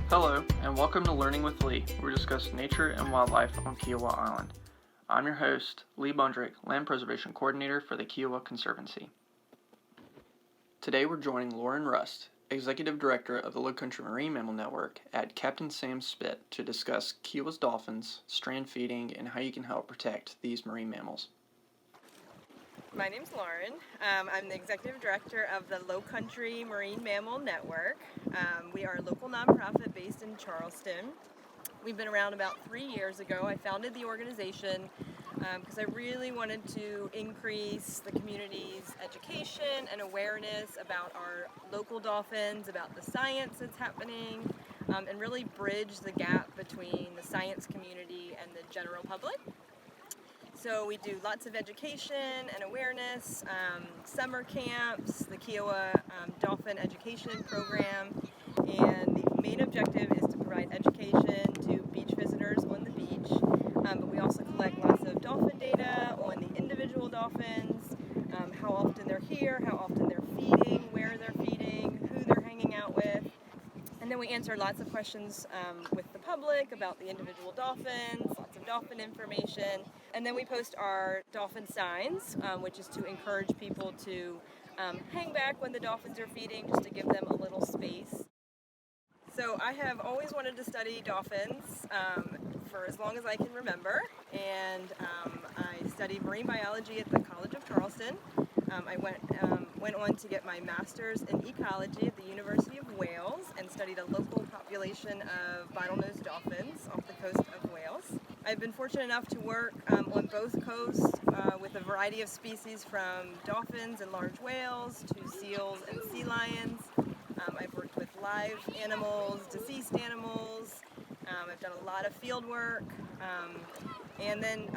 Hello, and welcome to Learning with Lee, where we discuss nature and wildlife on Kiawah Island. I'm your host, Lee Bundrick, Land Preservation Coordinator for the Kiowa Conservancy. Today we're joining Lauren Rust, Executive Director of the Lowcountry Marine Mammal Network at Captain Sam's Spit to discuss Kiowa's dolphins, strand feeding, and how you can help protect these marine mammals. My name's Lauren. I'm the Executive Director of the Lowcountry Marine Mammal Network. We are a local nonprofit based in Charleston. We've been around about 3 years ago. I founded the organization because I really wanted to increase the community's education and awareness about our local dolphins, about the science that's happening, and really bridge the gap between the science community and the general public. So we do lots of education and awareness, summer camps, the Kiowa Dolphin Education program, and the main objective is to provide education to beach visitors on the beach, but we also collect lots of dolphin data on the individual dolphins, how often they're here, how often they're feeding, where they're feeding, who they're hanging out with. And then we answer lots of questions with the public about the individual dolphins, lots of dolphin information. And then we post our dolphin signs, which is to encourage people to hang back when the dolphins are feeding, just to give them a little space. So I have always wanted to study dolphins for as long as I can remember. And I studied marine biology at the College of Charleston. I went on to get my master's in ecology at the University of Wales and studied a local population of bottlenose dolphins off the coast of Wales. I've been fortunate enough to work on both coasts with a variety of species from dolphins and large whales to seals and sea lions. I've worked with live animals, deceased animals. I've done a lot of field work, and then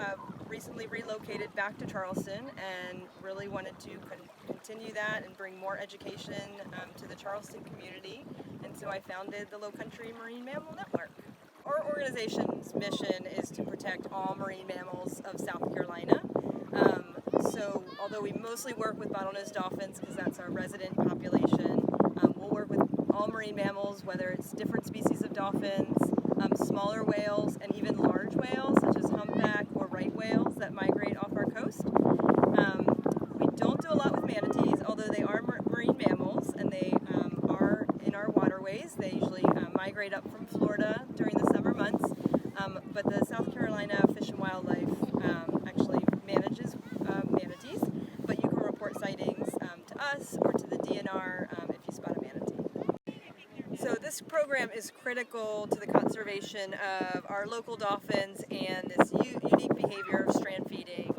recently relocated back to Charleston and really wanted to continue that and bring more education to the Charleston community. And so I founded the Lowcountry Marine Mammal Network. Our organization's mission is to protect all marine mammals of South Carolina. So although we mostly work with bottlenose dolphins because that's our resident population, we'll work with all marine mammals, whether it's different species of dolphins, smaller whales, and even large whales such as humpback or right whales that migrate off our coast. We don't do a lot with manatees, although they are marine mammals and they are in our waterways. They usually migrate up from Florida during the summer months, but the South Carolina Fish and Wildlife actually manages manatees, but you can report sightings to us or to the DNR if you spot a manatee. So this program is critical to the conservation of our local dolphins and this unique behavior of strand feeding.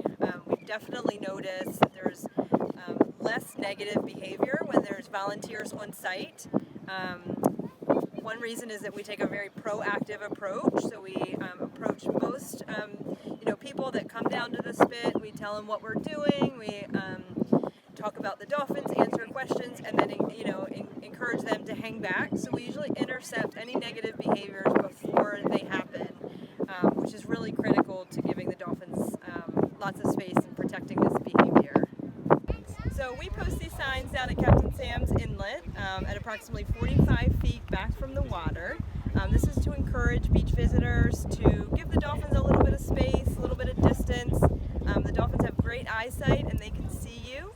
We've definitely noticed that there's less negative behavior when there's volunteers on site. One reason is that we take a very proactive approach. So we approach most people that come down to the spit. We tell them what we're doing. We talk about the dolphins, answer questions, and then encourage them to hang back. So we usually intercept any negative behaviors before they happen, which is really critical to giving the dolphins lots of space and protecting this behavior. So we post these signs down at Captain Sam's Inlet at approximately 45 feet back from the water. This is to encourage beach visitors to give the dolphins a little bit of space, a little bit of distance. The dolphins have great eyesight and they can see you.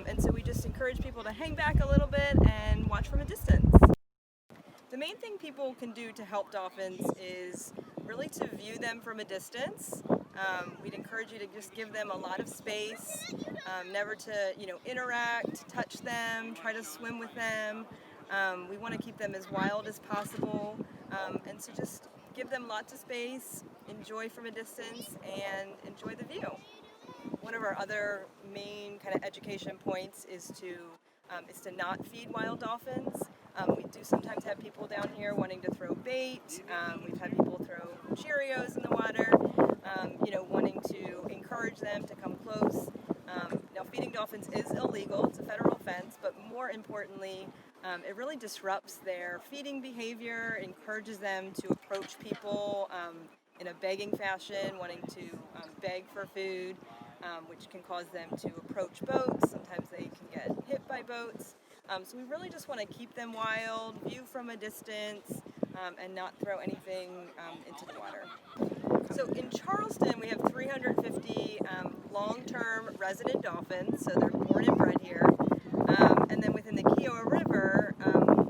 And so we just encourage people to hang back a little bit and watch from a distance. The main thing people can do to help dolphins is really to view them from a distance. We'd encourage you to just give them a lot of space, never to interact, touch them, try to swim with them. We want to keep them as wild as possible, and so just give them lots of space, enjoy from a distance, and enjoy the view. One of our other main kind of education points is to not feed wild dolphins. We do sometimes have people down here wanting to throw bait. We've had people throw Cheerios in the water, wanting to encourage them to come close. Now, feeding dolphins is illegal. It's a federal offense, but more importantly, it really disrupts their feeding behavior, encourages them to approach people in a begging fashion, wanting to beg for food, which can cause them to approach boats. Sometimes they can get hit by boats. So we really just want to keep them wild, view from a distance, and not throw anything into the water. So in Charleston, we have 350 long-term resident dolphins, so they're born and bred here. And then within the Kiowa River,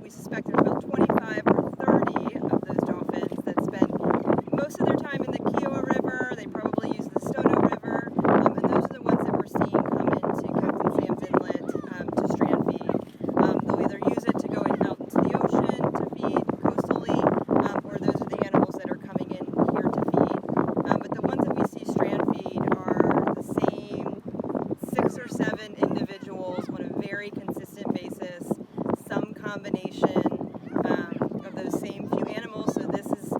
we suspect there's about 25 or 30 of those dolphins that spend most of their time in the Kiowa River. They probably use the Stono River, and those are the ones that we're seeing come into Captain Sam's Inlet to strand feed. They'll either use it to go out into the ocean to feed coastally, or those are the animals that are coming in here to feed. But the ones that we see strand feed are the same 6 or 7 individuals on a very consistent basis, some combination of those same few animals. So this is,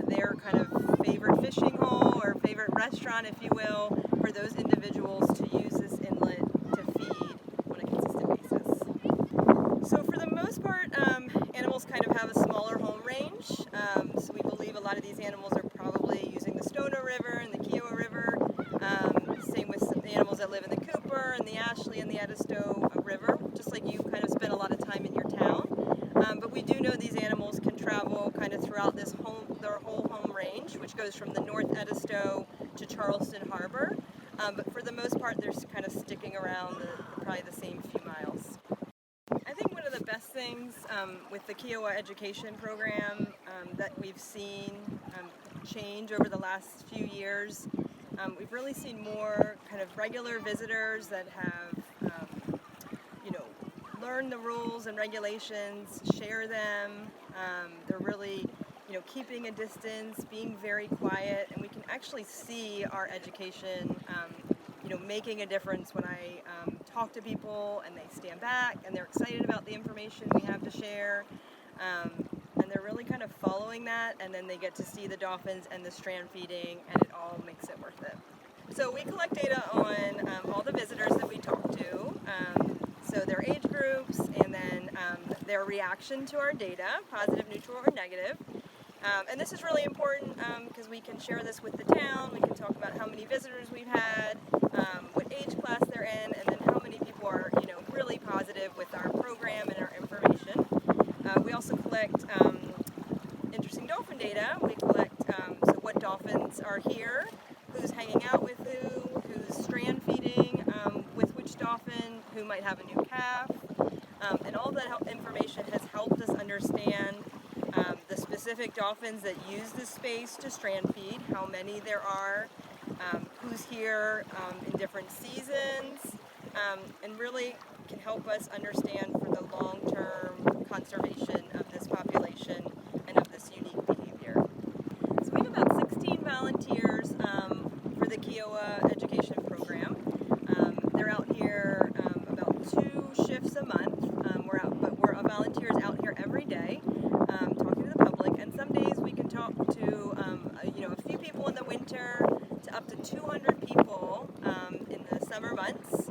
their kind of favorite fishing hole or favorite restaurant, if you will, for those individuals to use this inlet to feed on a consistent basis. So for the most part, animals kind of have a smaller home range. So we believe a lot of these animals are probably using the Stono River and the Kiowa River. Same with some animals that live in the Cooper and the Ashley and the Edisto River, just like you kind of spend a lot of time in your town. But we do know these animals can travel kind of throughout their whole home range, which goes from the North Edisto to Charleston Harbor. But for the most part, they're kind of sticking around probably the same few miles. I think one of the best things with the Kiowa Education program that we've seen change over the last few years, we've really seen more kind of regular visitors that have learned the rules and regulations, share them. They're really keeping a distance, being very quiet, and we can actually see our education making a difference when I talk to people and they stand back and they're excited about the information we have to share, and they're really kind of following that, and then they get to see the dolphins and the strand feeding, and it all makes it worth it. So we collect data on all the visitors that we talk to, so their age groups, and then their reaction to our data, positive, neutral, or negative. And this is really important because we can share this with the town. We can talk about how many visitors we've had, what age class they're in, and then how many people are really positive with our program and our information. We also collect interesting dolphin data. We collect so what dolphins are here, who's hanging out with who's strand feeding with which dolphin, who might have a new calf, and all that information has helped us understand the specific dolphins that use this space to strand feed, how many there are, who's here in different seasons, and really can help us understand for the long-term conservation of this population and of this unique behavior. So we have about 16 volunteers for the Kiowa Education program. They're out here about 2 shifts a month. We're volunteers out here every day, talking to the public. And some days we can talk to a few people in the winter, to up to 200 people in the summer months.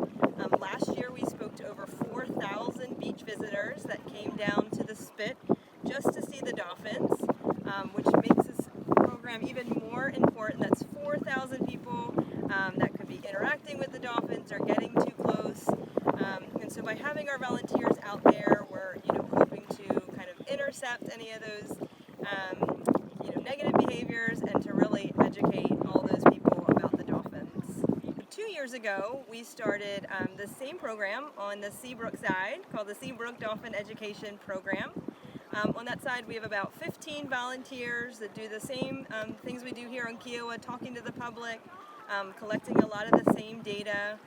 Last year we spoke to over 4,000 beach visitors that came down to the Spit just to see the dolphins, which makes this program even more important. That's 4,000 people that could be interacting with the dolphins or getting too close. And so by having our volunteers out there, we're hoping to kind of intercept any of those negative behaviors and to really educate all those people about the dolphins. 2 years ago, we started the same program on the Seabrook side called the Seabrook Dolphin Education Program. On that side, we have about 15 volunteers that do the same things we do here on Kiowa, talking to the public, collecting a lot of the same data.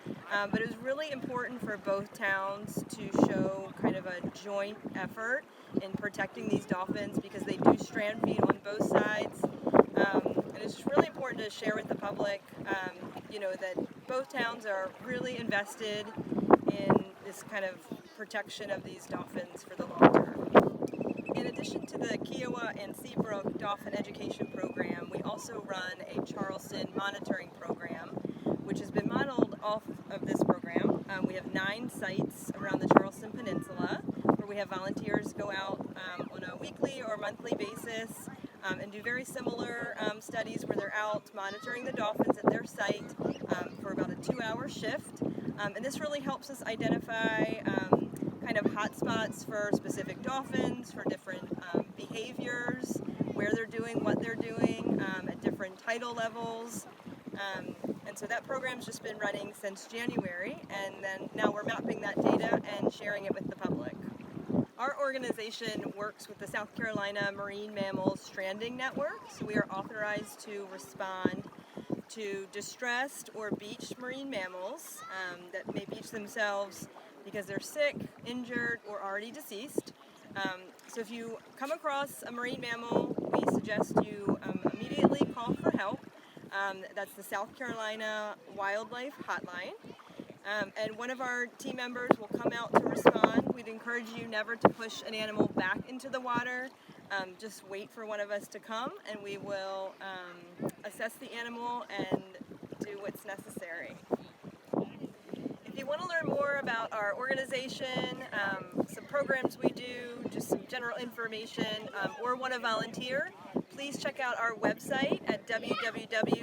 But it was really important for both towns to show kind of a joint effort in protecting these dolphins because they do strand feed on both sides. And it's just really important to share with the public, that both towns are really invested in this kind of protection of these dolphins for the long term. In addition to the Kiowa and Seabrook Dolphin Education Program, we also run a Charleston monitoring program, which has been modeled off of this program. We have 9 sites around the Charleston Peninsula where we have volunteers go out on a weekly or monthly basis and do very similar studies where they're out monitoring the dolphins at their site for about a 2-hour shift. And this really helps us identify kind of hot spots for specific dolphins, for different behaviors, doing what they're doing at different title levels. And so that program's just been running since January, and then now we're mapping that data and sharing it with the public. Our organization works with the South Carolina Marine Mammals Stranding Network, so we are authorized to respond to distressed or beached marine mammals that may beach themselves because they're sick, injured, or already deceased. So if you come across a marine mammal, we suggest you immediately call for help. That's the South Carolina Wildlife Hotline. And one of our team members will come out to respond. We'd encourage you never to push an animal back into the water. Just wait for one of us to come, and we will assess the animal and do what's necessary. If you want to learn more about our organization, some programs we do, just some general information, or want to volunteer, please check out our website at www.lmmn.org.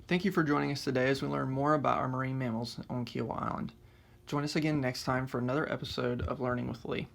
Thank you for joining us today as we learn more about our marine mammals on Kiawah Island. Join us again next time for another episode of Learning with Lee.